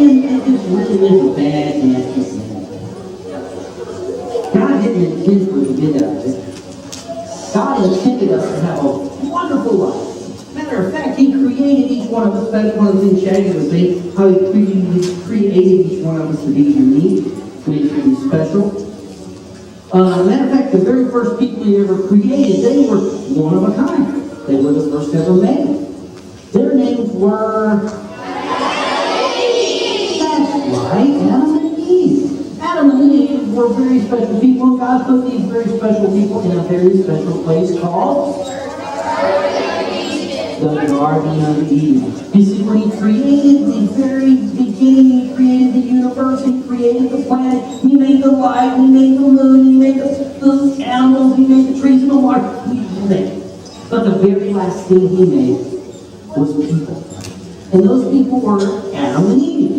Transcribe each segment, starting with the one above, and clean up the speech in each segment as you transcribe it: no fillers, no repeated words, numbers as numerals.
it just really is a bad, nasty sin. God didn't intend for us to get out of it. God intended us to have a wonderful life. Matter of fact, He created each one of us. That's one of the things Shaggy was saying, how He created each one of us to be unique, to be special. Matter of fact, the very first people He ever created, they were one of a kind. They were the first ever made. Their names were... That's right, Adam and Eve. Adam and Eve were very special people. God put these very special people in a very special place called the Garden of Eden. You see, when He created the very beginning, He created the universe, He created the planet, He made the light, He made the moon, He made the animals, He made the trees and the water. He made. But the very last thing He made was people. And those people were Adam and Eve.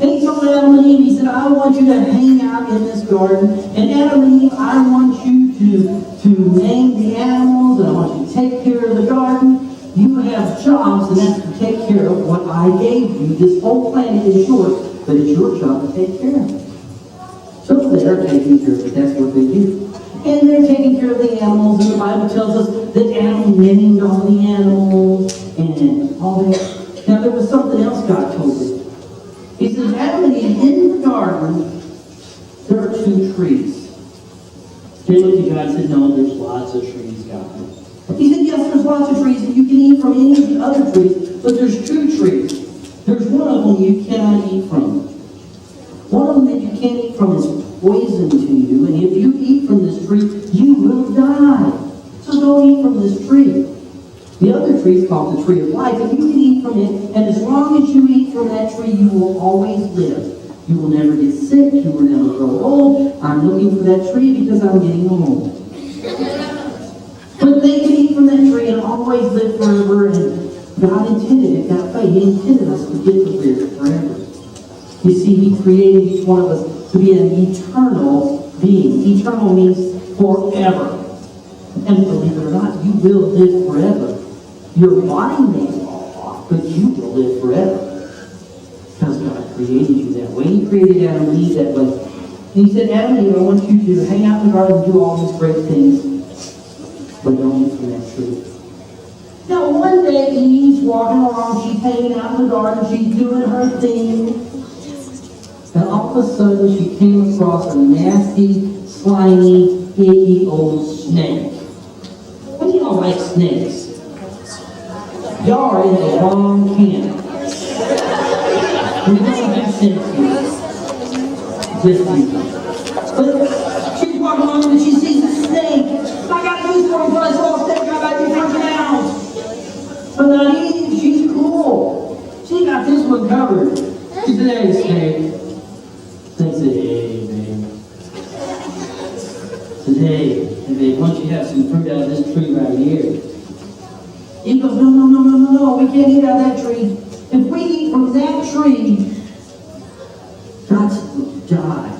And He told Adam and Eve, He said, I want you to hang out in this garden. And Adam and Eve, I want you to name the animals, and I want you to take care of the garden. You have jobs, and that's to take care of what I gave you. This whole planet is yours, but it's your job to take care of it. So they're taking care of it. That's what they do. And they're taking care of the animals, and the Bible tells us that Adam named all the animals and all that. Now there was something else God told them. He says, Adam and Eve, in the garden, there are two trees. They looked at God and said, no, there's lots of trees, God. He said, yes, there's lots of trees, and you can eat from any of the other trees, but there's two trees. There's one of them you cannot eat from. One of them that you can't eat from is poison to you, and if you eat from this tree, you will die. So don't eat from this tree. The other tree is called the tree of life, and you can eat from it, and as long as you eat from that tree, you will always live. You will never get sick, you will never grow old. I'm looking for that tree because I'm getting old. But they can eat from that tree and always live forever, and God intended it that way. He intended us to get to live forever. You see, He created each one of us to be an eternal being. Eternal means forever. And believe it or not, you will live forever. Your body may fall off, but you will live forever. Because God created you that way. He created Adam and Eve that way. And He said, Adam and Eve, I want you to hang out in the garden and do all these great things, but don't eat from that tree. Now, one day, Eve's walking along, she's hanging out in the garden, she's doing her thing. And all of a sudden, she came across a nasty, slimy, icky old snake. How do y'all like snakes? Y'all are in the wrong camp. We don't have snakes here. Just people. But she's walking along and she sees a snake. I gotta do something for this little snake. I gotta do something else. But not Eve, she's cool. She got this one covered. She said, hey, snake. Snake said, hey, babe. Said, hey, babe, why don't you have some fruit out of this tree right here? He goes, no, we can't eat out of that tree. If we eat from that tree, God's going to die.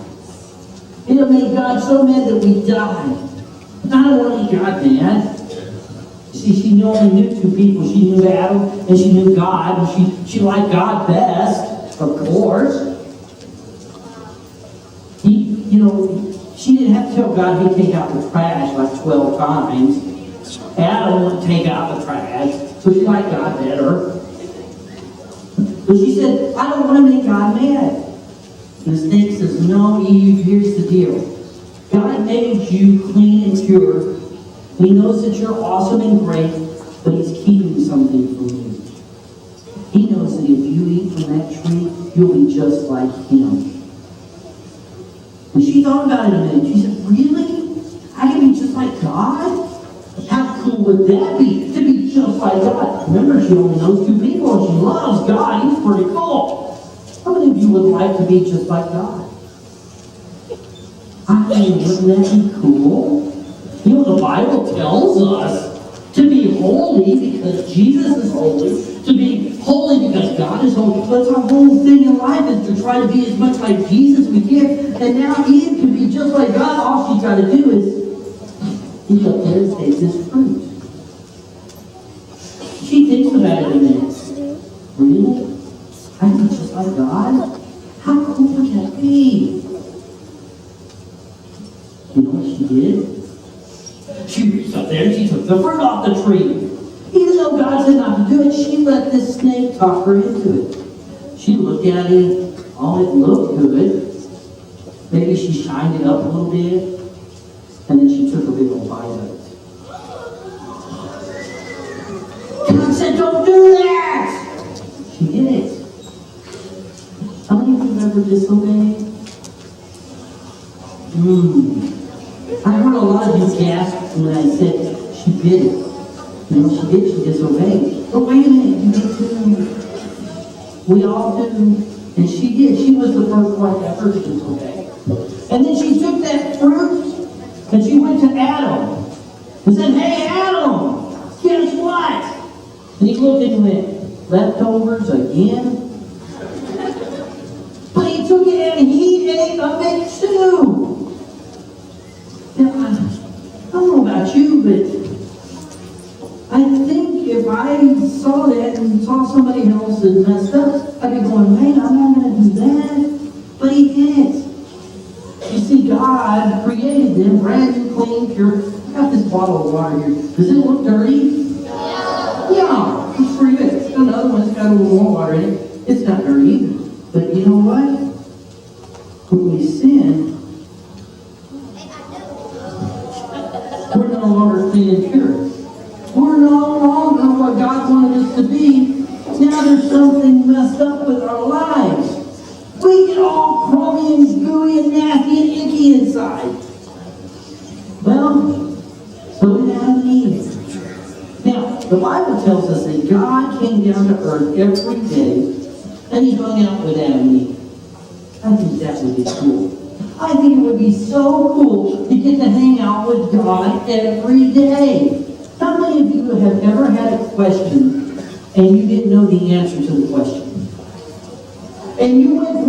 It'll make God so mad that we die. I don't want to eat God mad. See, she only knew two people. She knew Adam and she knew God. And she liked God best, of course. She didn't have to tell God he'd take out the trash like 12 times. Adam wouldn't take out the trash, so she liked God better. But she said, I don't want to make God mad. And the snake says, no, Eve, here's the deal. God made you clean and pure. He knows that you're awesome and great, but He's keeping something from you. He knows that if you eat from that tree, you'll be just like Him. And she thought about it a minute. She said, really? I can be just like God? How cool would that be? To be just like God. Remember, she only knows two people and she loves God. He's pretty cool. How many of you would like to be just like God? I mean, wouldn't that be cool? You know, the Bible tells us to be holy because Jesus is holy, to be holy because God is holy. That's our whole thing in life, is to try to be as much like Jesus as we can. And now Eve can be just like God. All she's got to do is eat up there and take this fruit. She thinks about it a minute. Really? I can be just by God? How cool would that be? You know what she did? She reached up there and she took the fruit off the tree. Even though God said not to do it, she let this snake talk her into it. She looked at it. Oh, it looked good. Maybe she shined it up a little bit. And then she took a big old bite of it. God said, don't do that! She did it. How many of you have ever disobeyed? I heard a lot of you gasp when I said she did it. You know, she did, she disobeyed. But wait a minute, you did too. We all do. And she did. She was the first one ever to disobey. And then she took that fruit and she went to Adam and said, hey, Adam, guess what? And he looked and went, leftovers again? But he took it and he ate of it too. Now, I don't know about you, but I think if I saw that and saw somebody else that messed up, I'd be going, man, I'm not going to do that. But he didn't. You see, God created them brand new, clean, pure. I got this bottle of water here. Does it look dirty? Yeah, it's pretty good. It's got another one that's got a little more water in it. It's not dirty either. But you know what? When we sin, we're no longer clean and pure. We're no longer what God wanted us to be. Now there's something messed up with our lives. We get all crummy and gooey and nasty and icky inside. Well, so did Adam and Eve. Now, the Bible tells us that God came down to earth every day and he hung out with Adam and Eve. I think that would be cool. I think it would be so cool to get to hang out with God every day. How many of you have ever had a question and you didn't know the answer to the question? And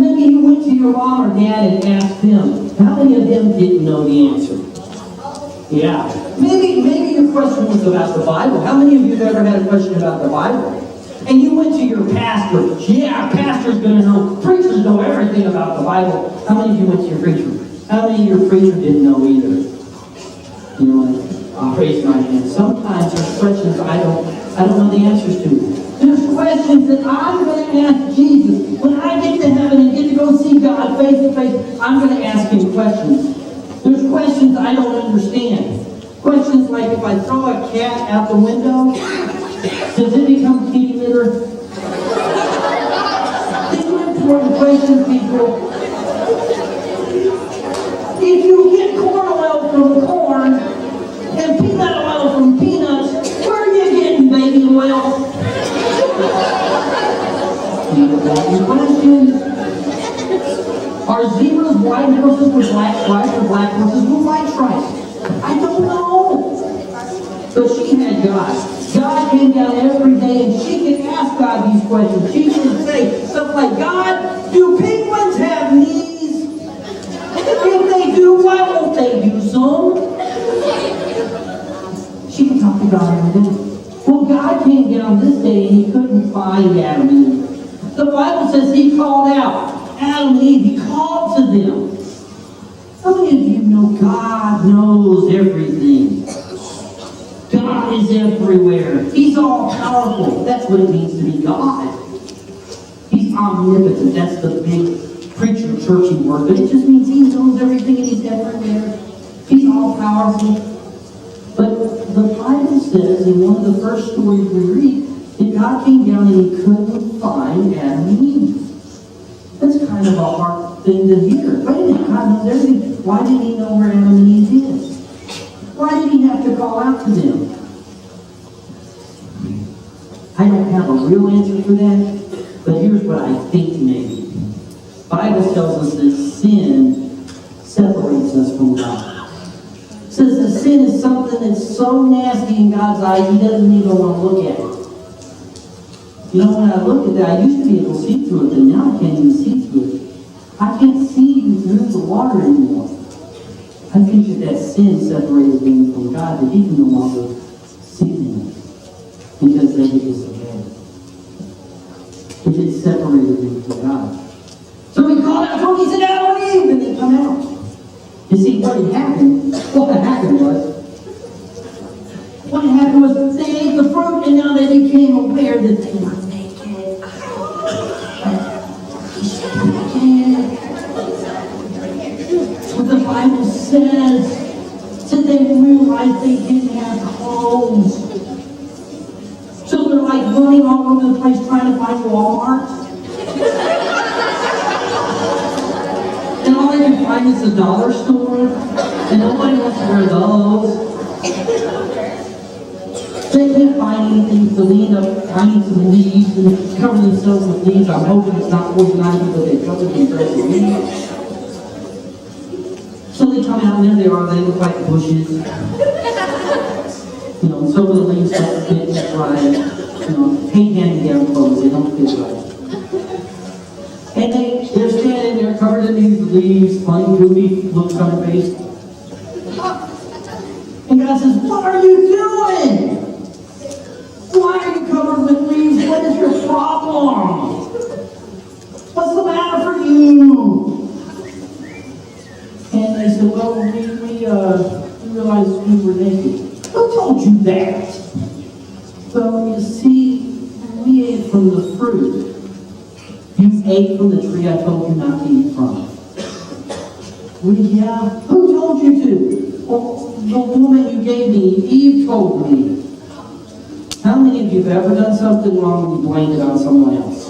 maybe you went to your mom or dad and asked them. How many of them didn't know the answer? Yeah. Maybe your question was about the Bible. How many of you have ever had a question about the Bible? And you went to your pastor. Yeah, pastor's going to know. Preachers know everything about the Bible. How many of you went to your preacher? How many of your preacher didn't know either? You know what? I'll raise my hand. Sometimes there's questions I don't know the answers to. There's questions that I'm going to ask Jesus. When I get to heaven and get to go see God face to face, I'm going to ask him questions. There's questions I don't understand. Questions like, if I throw a cat out the window, does it become kitty litter? These are important questions, people. If you get corn oil from corn and peanut oil from peanuts, where are you getting baby oil? Questions. Are zebras white horses with black stripes or black horses with white stripes? I don't know. But she had God. God came down every day and she could ask God these questions. She could say stuff like, God, do penguins have knees? If they do, why won't they use them? She could talk to God every day. Well, God came down this day and he couldn't find Adam and Eve. The Bible says he called out Adam and Eve. He called to them. How many of you know God knows everything? God is everywhere. He's all powerful. That's what it means to be God. He's omnipotent. That's the big preacher churchy word. But it just means he knows everything and he's everywhere. He's all powerful. But the Bible says in one of the first stories we read that God came down and he couldn't find Adam and Eve. That's kind of a hard thing to hear. Wait a minute, God knows everything. Why did he know where Adam and Eve is? Why did he have to call out to them? I don't have a real answer for that, but here's what I think maybe. The Bible tells us that sin separates us from God. It says that sin is something that's so nasty in God's eyes, he doesn't even want to look at it. You know, when I look at that, I used to be able to see through it, but now I can't even see through it. I can't see through the water anymore. I think that sin separated them from God, that he can no longer see them because they were disobeyed. It it separated them from God. So he called out to them, he said, Adam and Eve, and they come out. You see, what had happened was they ate the fruit, and now they became aware that they were naked. What the Bible says they realized they didn't have clothes. So they're like running all over the place trying to find Walmart. And all they can find is the dollar store. And nobody wants to wear those. They can't find anything, so they end up finding some leaves and cover themselves with leaves. I'm hoping it's not poison ivy, but they cover themselves with leaves. So they come out and there they are, they look like bushes. Some of the leaves don't fit right. Paint hand-me-down clothes, they don't fit right. And they're standing there covered in these leaves, funny, goofy looks on their face. And God says, what are you doing? Why are you covered with leaves? What is your problem? What's the matter for you? And they said, well, we realized we were naked. Who told you that? Well, you see, we ate from the fruit. You ate from the tree I told you not to eat from. Well, yeah, who told you to? Well, the woman you gave me, Eve told me. How many of you have ever done something wrong and you blamed it on someone else?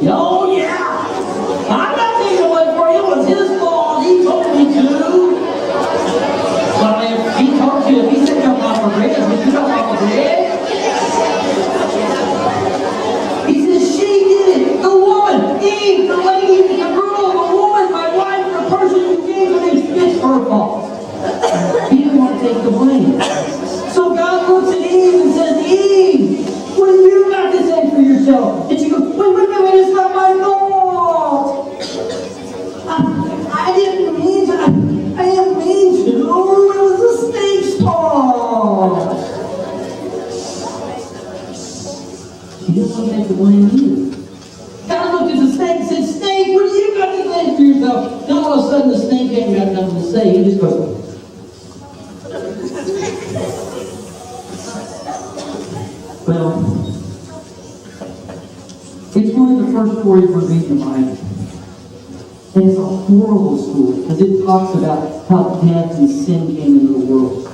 Oh, yeah! I'm not taking away for you. It was his fault. He told me to. Well, if he told you, if he said jump off a bridge, would you jump off a bridge? He says, she did it. The woman, Eve, the lady, the girl, the woman, my wife, the person who gave me, it's her fault. He didn't want to take the blame. So God looks at Eve and says, Eve, what have you got to say for yourself? And she goes, wait, it's not my fault. I didn't mean to. I didn't mean to. It was the snake's fault. She didn't want to take the blame either. God looked at the snake and said, snake, what have you got to say for yourself? Then all of a sudden the snake ain't got nothing to say. He just goes, well, it's one of the first stories we read in the Bible. And it's a horrible story because it talks about how death and sin came into the world.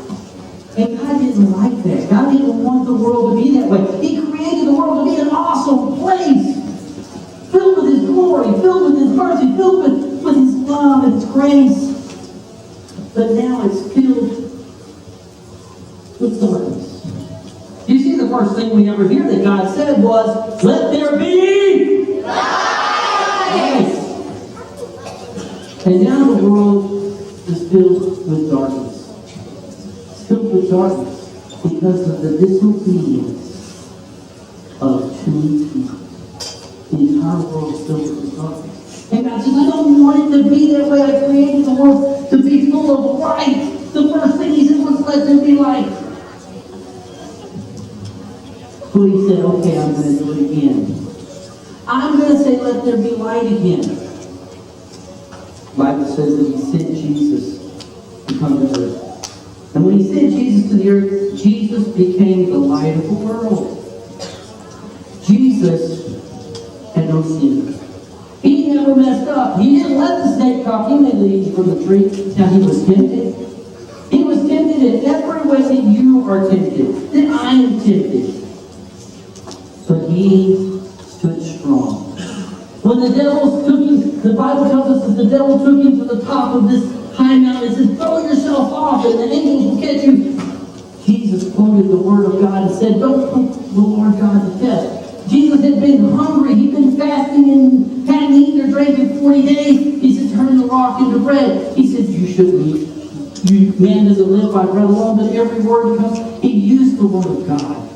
And God didn't like that. God didn't want the world to be that way. He created the world to be an awesome place, filled with His glory, filled with His mercy, filled with His love and His grace. But now it's filled with darkness. You see, the first thing we ever hear that God said was, let there be light. And now the world is filled with darkness. It's filled with darkness because of the disobedience of two people. The entire world is filled with darkness. And God says, I don't want it to be that way. I created the world to be full of light. The first thing He said was, let there be light. So He said, okay, I'm going to do it again. I'm going to say, let there be light again. The Bible says that He sent Jesus to come to earth. And when He sent Jesus to the earth, Jesus became the light of the world. Jesus had no sin. He never messed up. He didn't let the snake talk. He made the eat from the tree. Now He was tempted. He was tempted in every way that you are tempted, that I am tempted. But He stood strong. When the devil took Him, the Bible tells us that the devil took Him to the top of this high mountain and said, throw yourself off and the angels will catch you. Jesus quoted the word of God and said, don't put the Lord God to test. Jesus had been hungry. He'd been fasting and hadn't eaten or drank in 40 days. He said, turn the rock into bread. He said, you shouldn't eat. Man doesn't live by bread alone, but every word that comes. He used the word of God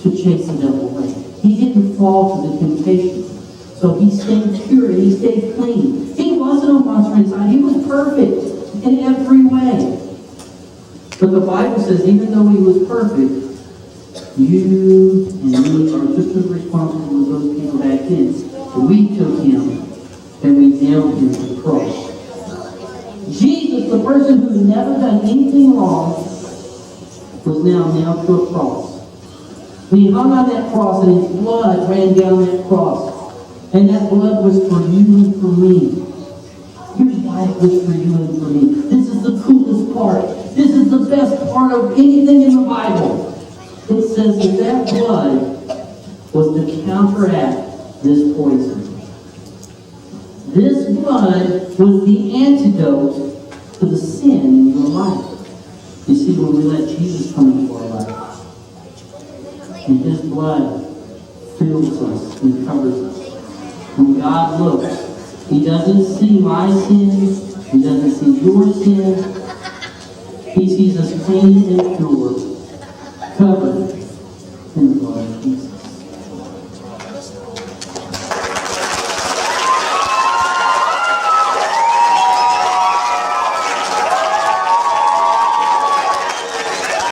to chase the devil away. He didn't fall to the temptation. So He stayed pure and He stayed clean. He wasn't a monster inside. He was perfect in every way. But the Bible says even though He was perfect, You and me are just as responsible as those people back then. We took him and we nailed him to the cross. Jesus, the person who's never done anything wrong, was now nailed to a cross. And he hung on that cross and his blood ran down that cross. And that blood was for you and for me. Your life was for you and for me. This is the coolest part. This is the best part of anything in the Bible. It says that blood was to counteract this poison. This blood was the antidote to the sin in your life. You see, when we let Jesus come into our life, and his blood fills us and covers us. When God looks, he doesn't see my sin, he doesn't see your sin. He sees us clean and pure, covered